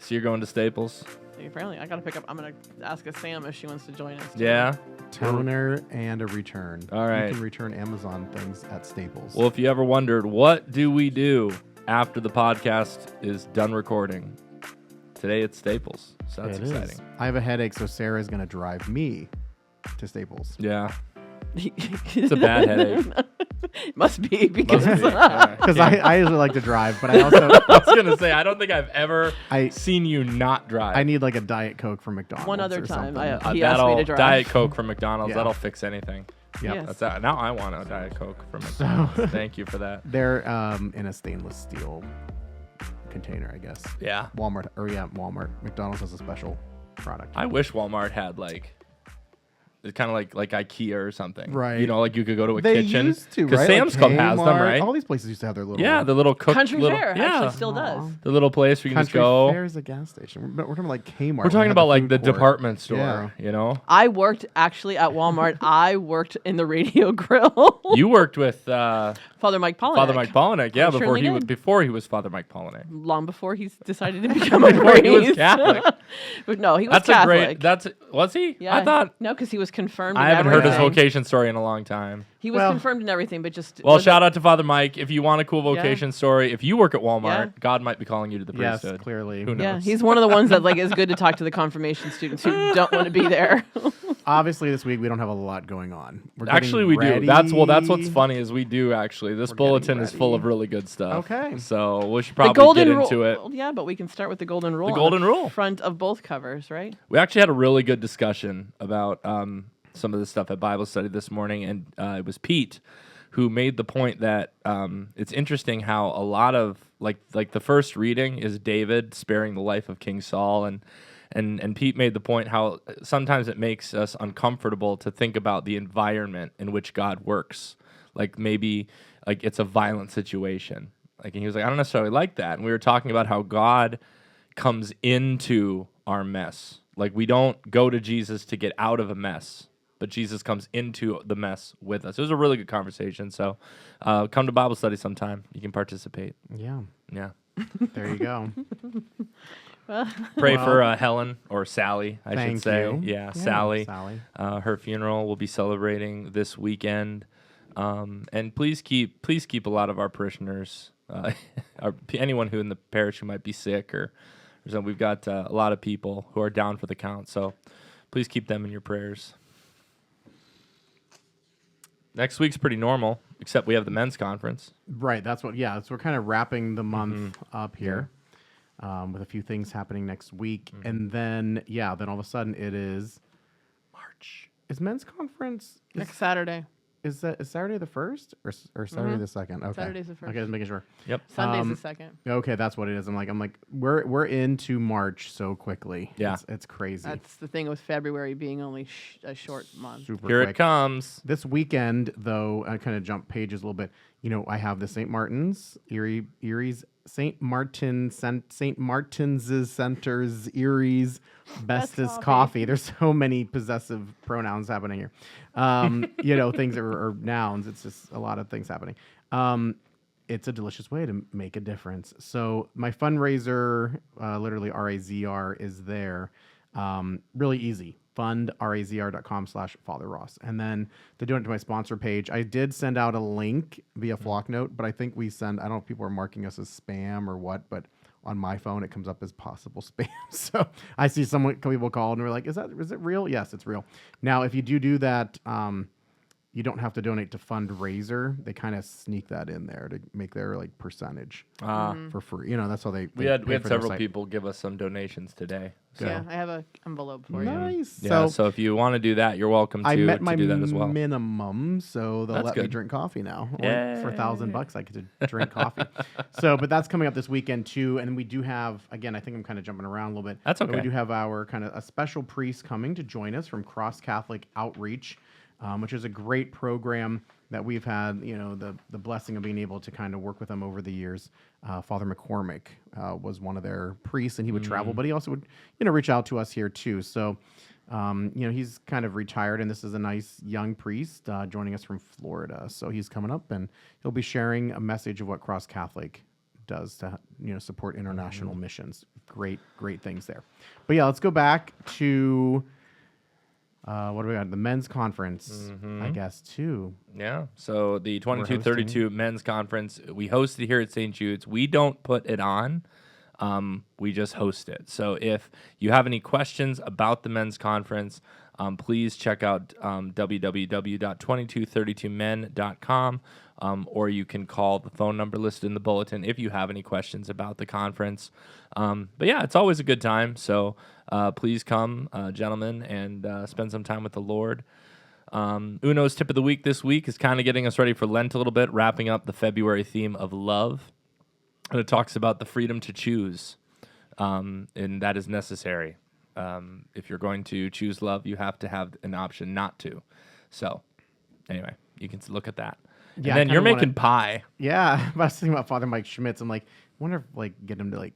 So you're going to Staples? Apparently, I got to pick up. I'm going to ask Sam if she wants to join us. Yeah. Toner and a return. All right. You can return Amazon things at Staples. Well, if you ever wondered, what do we do after the podcast is done recording? Today it's Staples, so that's exciting. I have a headache, so Sarah's going to drive me to Staples. Yeah. It's a bad headache. Must be because Because I usually like to drive, but I also... I was going to say, I don't think I've ever seen you not drive. I need like a Diet Coke from McDonald's. One other time, something. he asked me to drive. Diet Coke from McDonald's, Yeah. that'll fix anything. Yep. Yes. That's that. Now I want a Diet Coke from McDonald's. Thank you for that. They're in a stainless steel container, I guess. Yeah. Walmart. McDonald's has a special product. I wish Walmart had it's kind of like IKEA or something. Right. You know, like you could go to a They kitchen. used to, Because right? Sam's Like Club has them, Kmart, right? All these places used to have their little... Yeah, the little Country Fair yeah. actually still does. The little place where you can just Country go. Fair is a gas station. We're talking like Kmart. We're talking about like the food court. department store, Yeah. you know? I worked actually at Walmart. I worked in the radio grill. You worked with Father Mike Polinick. Father Mike Polinick, yeah, I surely did. before he was Father Mike Polinick. Long before he decided to become a Before he was priest. Catholic. But no, he was That's Catholic. was he? Yeah, I thought no, because he was confirmed. I in haven't heard his everything. vocation story in a long time. He was confirmed in everything, but just Well, wasn't- shout out to Father Mike. If you want a cool vocation story, if you work at Walmart, Yeah. God might be calling you to the Yes, priesthood. clearly. Who knows? Yeah, he's one of the ones that is good to talk to the confirmation students who don't want to be there. Obviously, this week we don't have a lot going on. We're Actually, we getting do. That's ready. what's funny is we do actually. This We're bulletin getting is full ready. of really good stuff. Okay. So we should The probably golden get rule. into it. Well, yeah, but we can start with the golden rule. The on golden rule. Front of both covers, right? We actually had a really good discussion about some of the stuff at Bible study this morning, and it was Pete who made the point that it's interesting how a lot of like the first reading is David sparing the life of King Saul, and Pete made the point how sometimes it makes us uncomfortable to think about the environment in which God works. Like maybe like it's a violent situation. Like, and he was like, I don't necessarily like that. And we were talking about how God comes into our mess. Like we don't go to Jesus to get out of a mess, but Jesus comes into the mess with us. It was a really good conversation. So come to Bible study sometime. You can participate. Yeah. Yeah. There you go. Pray for Helen or Sally, I should Thank say. you. Yeah, Sally. Her funeral will be celebrating this weekend. And please keep a lot of our parishioners, anyone who in the parish who might be sick or something. We've got a lot of people who are down for the count. So please keep them in your prayers. Next week's pretty normal, except we have the men's conference. Right. That's what. Yeah. So we're kind of wrapping the month up here, with a few things happening next week, and then then all of a sudden it is March. Is men's conference Next Saturday. is Saturday the 1st or Saturday the 2nd? Okay. Saturday's the 1st. Okay, just making sure. Yep. Sunday's the 2nd. Okay, that's what it is. I'm like we're into March so quickly. Yeah. It's crazy. That's the thing with February being only a short month. Super Here quick. it comes. This weekend, though, I kind of jump pages a little bit. You know, I have the St. Martin's, Erie's, St. Center's, Erie's, bestest coffee. There's so many possessive pronouns happening here. You know, things that are nouns. It's just a lot of things happening. It's a delicious way to make a difference. So my fundraiser, literally RAZR, is there. Really easy. fundrazr.com/Father Ross. And then to donate to my sponsor page, I did send out a link via Flock Note, but I think I don't know if people are marking us as spam or what, but on my phone it comes up as possible spam. So I see people called and we're like, is it real? Yes, it's real. Now, if you do that, you don't have to donate to fundraiser. They kind of sneak that in there to make their like percentage for free. You know, that's how they. We had pay for their several site. people give us some donations today. So. Yeah, I have an envelope for you. Nice. Yeah, so if you want to do that, you're welcome I met my to do that as well. minimum, so they'll That's let me good. drink coffee now. Yay. For $1,000, I get to drink coffee. But that's coming up this weekend too, and we do have, again, I think I'm kind of jumping around a little bit. That's but okay. we do have our kind of a special priest coming to join us from Cross Catholic Outreach, which is a great program that we've had, you know, the blessing of being able to kind of work with them over the years. Father McCormick was one of their priests, and he would travel, but he also would, you know, reach out to us here too. So, you know, he's kind of retired, and this is a nice young priest joining us from Florida. So he's coming up, and he'll be sharing a message of what Cross Catholic does to, you know, support international missions. great things there. But yeah, let's go back to what do we got? The men's conference, I guess, too. Yeah. So the 22-32 men's conference, we hosted here at St. Jude's. We don't put it on. We just host it. So if you have any questions about the men's conference, please check out www.2232men.com, or you can call the phone number listed in the bulletin if you have any questions about the conference. But yeah, it's always a good time. So please come, gentlemen, and spend some time with the Lord. Uno's tip of the week this week is kind of getting us ready for Lent a little bit, wrapping up the February theme of love. And it talks about the freedom to choose, and that is necessary. If you're going to choose love, you have to have an option not to. So, anyway, you can look at that. Yeah, and then you're making pie. Yeah, I was thinking about Father Mike Schmitz. I'm like, I wonder if get him to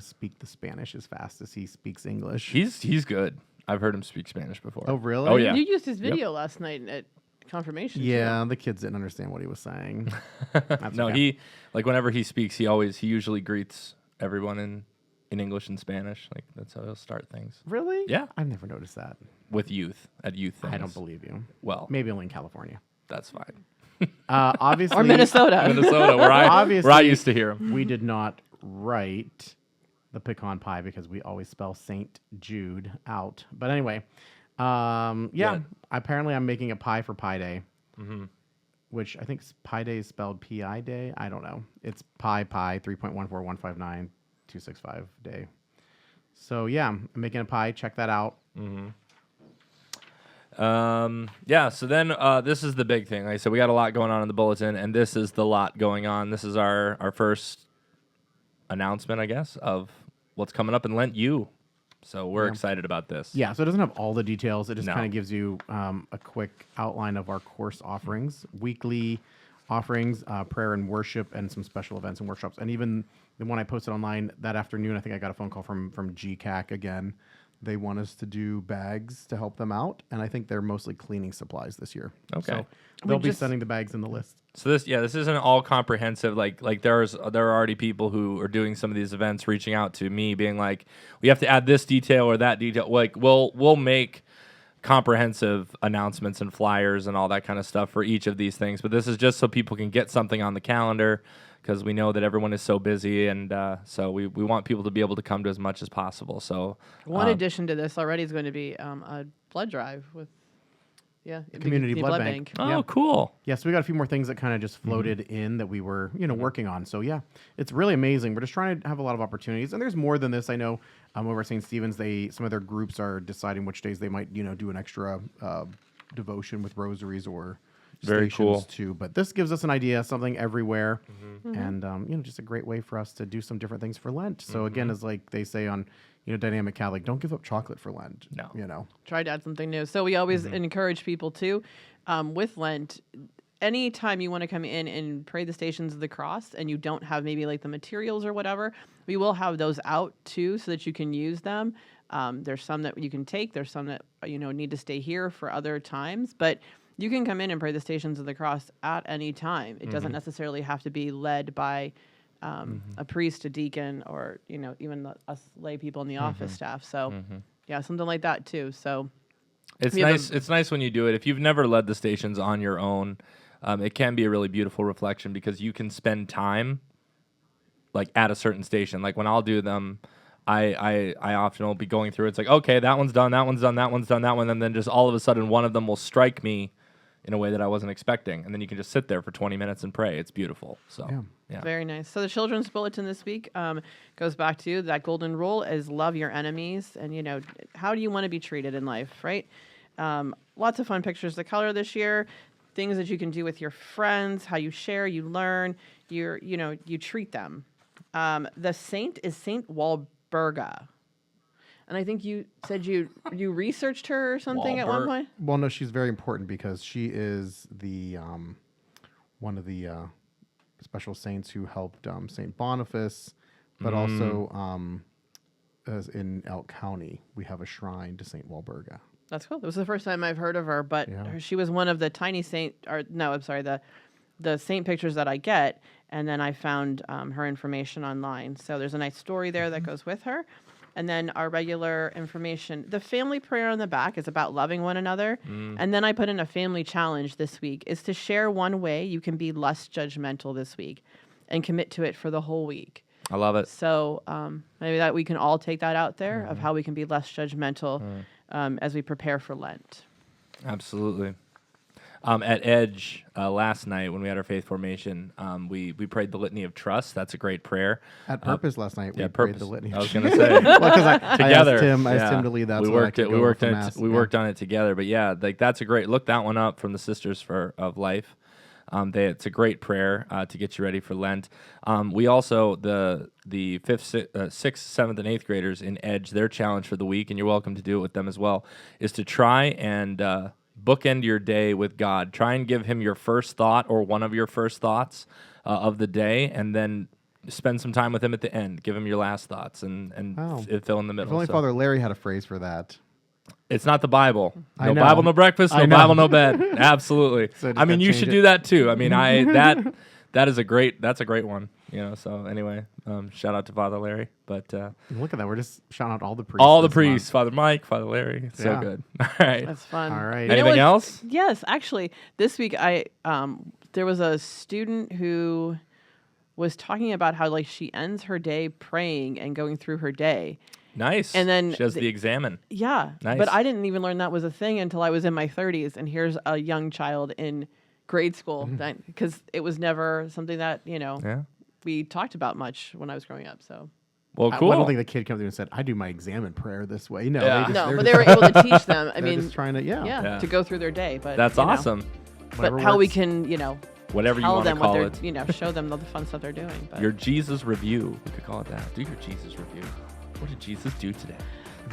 speak the Spanish as fast as he speaks English. He's good. I've heard him speak Spanish before. Oh, really? Oh, yeah. You used his video last night at confirmation. Yeah, the kids didn't understand what he was saying. No, okay. he whenever he speaks, he usually greets everyone in English and Spanish. Like that's how he'll start things. Really? Yeah. I've never noticed that. With youth at youth things. I don't believe you. Well, Maybe only in California. That's fine. Obviously, Or Minnesota. Minnesota, where I used to hear him. we did not write the pecan pie because we always spell Saint Jude out. But anyway, apparently I'm making a pie for Pi Day, which I think Pi Day is spelled P-I Day. I don't know. It's pi 3.14159.265 day. So yeah, I'm making a pie. Check that out. So then this is the big thing. Like I said, we got a lot going on in the bulletin, and this is the lot going on. This is our first announcement, I guess, of what's coming up in Lent U. So we're excited about this. Yeah, so it doesn't have all the details. It just No. kind of gives you a quick outline of our course offerings, weekly offerings, prayer and worship, and some special events and workshops. And even the one I posted online that afternoon, I think I got a phone call from GCAC again. They want us to do bags to help them out, and I think they're mostly cleaning supplies this year. Okay. So they'll be sending the bags in the list. So this isn't all comprehensive. Like there are already people who are doing some of these events reaching out to me, being like, we have to add this detail or that detail. Like we'll make comprehensive announcements and flyers and all that kind of stuff for each of these things. But this is just so people can get something on the calendar, because we know that everyone is so busy, and so we want people to be able to come to as much as possible. So One addition to this already is going to be a blood drive with Community the blood bank. oh, Yeah. cool. Yeah, so we got a few more things that kind of just floated in that we were, working on. So yeah, it's really amazing. We're just trying to have a lot of opportunities, and there's more than this. I know over at St. Stephen's, some of their groups are deciding which days they might, do an extra devotion with rosaries or Very stations cool. too. But this gives us an idea, something everywhere, and just a great way for us to do some different things for Lent. So again, as like they say on Dynamic Catholic, don't give up chocolate for Lent. No. Try to add something new. So we always encourage people to, with Lent, anytime you want to come in and pray the Stations of the Cross and you don't have maybe like the materials or whatever, we will have those out too so that you can use them. There's some that you can take. There's some that, need to stay here for other times. But you can come in and pray the Stations of the Cross at any time. It doesn't necessarily have to be led by a priest, a deacon, or even us lay people in the office staff. So yeah, something like that too. So it's nice. It's nice when you do it. If you've never led the stations on your own, it can be a really beautiful reflection, because you can spend time like at a certain station. Like when I'll do them, I often will be going through. It's like, okay, that one's done, that one's done, that one's done, that one, and then just all of a sudden one of them will strike me in a way that I wasn't expecting, and then you can just sit there for 20 minutes and pray. It's beautiful. So yeah. Very nice. So the children's bulletin this week goes back to that golden rule is love your enemies. And, how do you want to be treated in life, right? Lots of fun pictures to color this year, things that you can do with your friends, how you share, you learn, you treat them. The saint is Saint Walburga. And I think you said you researched her or something at one point? Well, no, she's very important because she is the one of the special saints who helped St. Boniface, but also as in Elk County, we have a shrine to St. Walburga. That's cool. It was the first time I've heard of her, but she was one of the tiny saint, the saint pictures that I get, And then I found her information online. So there's a nice story there that goes with her. And then our regular information. The family prayer on the back is about loving one another. And then I put in a family challenge this week is to share one way you can be less judgmental this week and commit to it for the whole week. I love it. So maybe that we can all take that out there of how we can be less judgmental as we prepare for Lent. Absolutely. At Edge last night when we had our faith formation, we prayed the Litany of Trust. That's a great prayer. At Purpose last night, we prayed Purpose. the litany. I was going to say well, because together. I asked Tim to lead that. We so worked I it. could We go worked for it. Mass. We worked on it together. But yeah, like that's a great. Look that one up from the Sisters of Life. It's a great prayer to get you ready for Lent. We also the 5th, 6th, 7th, and 8th graders in Edge. Their challenge for the week, and you're welcome to do it with them as well, is to try and bookend your day with God. Try and give Him your first thought or one of your first thoughts of the day, and then spend some time with Him at the end. Give Him your last thoughts and fill in the middle. If only Father Larry had a phrase for that. It's not the Bible. I No know. Bible, no breakfast. No I know. Bible, no bed. Absolutely. So just I mean, gotta you change should it. do that too. I mean, that's a great one. You know. So anyway, shout out to Father Larry. But Look at that. We're just shouting out all the priests. all the this priests, month. Father Mike, Father Larry. It's so Yeah. good. All right. That's fun. All right. You know Anything what- else? Yes, actually, this week there was a student who was talking about how like she ends her day praying and going through her day. Nice. And then she does the examine. Yeah, Nice. but I didn't even learn that was a thing until I was in my 30s. And here's a young child in grade school because it was never something that Yeah. we talked about much when I was growing up. So Well, cool. I don't think the kid came through and said, "I do my examine prayer this way." No, Yeah. no, but they're they were able to teach them. I they're mean, just trying to Yeah. to go through their day. But That's awesome. whatever But how we works. can Whatever you tell want to them what call they're it. show them the fun stuff they're doing. But Your Jesus review. We could call it that. Do your Jesus review. What did Jesus do today?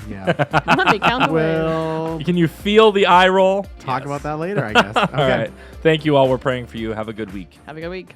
Yeah. let me count the ways. Well, Can you feel the eye roll? talk Yes. about that later, I guess. Okay. All right. Thank you all. We're praying for you. Have a good week. Have a good week.